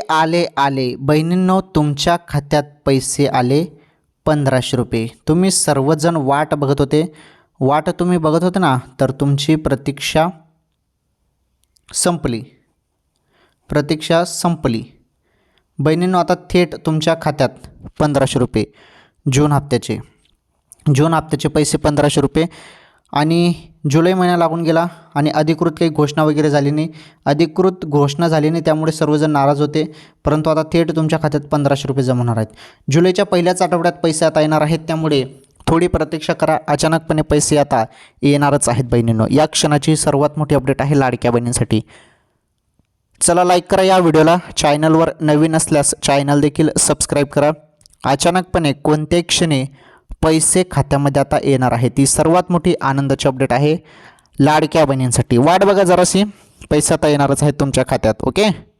आले आले बहिणींनो, तुमच्या खात्यात पैसे आले 1500 रुपये. तुम्ही सर्वजण वाट बघत होते. वाट तुम्ही बघत होते ना, तर तुमची प्रतीक्षा संपली. प्रतीक्षा संपली. बहिणींनो, आता थेट तुमच्या खात्यात 1500 रुपये जून हप्त्याचे पैसे 1500 रुपये. आणि जुलै महिना लागून गेला आणि अधिकृत काही घोषणा वगैरे झाली नाही. अधिकृत घोषणा झाली नाही, त्यामुळे सर्वजण नाराज होते. परंतु आता थेट तुमच्या खात्यात 1500 रुपये जमा होणार आहेत. जुलैच्या पहिल्याच आठवड्यात पैसे आता येणार आहेत, त्यामुळे थोडी प्रतीक्षा करा. अचानकपणे पैसे आता येणारच आहेत बहिणींनो. या क्षणाची सर्वात मोठी अपडेट आहे लाडक्या बहिणींसाठी. चला लाईक करा या व्हिडिओला. चॅनलवर नवीन असल्यास चॅनल देखील सबस्क्राईब करा. अचानकपणे कोणत्याही क्षणी पैसे खात्यामध्ये आता येणार आहे, ती सर्वात मोठी आनंदाची अपडेट आहे लाडक्या बहिणींसाठी. वाट बघा जराशी, पैसे आता येणारच आहेत तुमच्या खात्यात. ओके.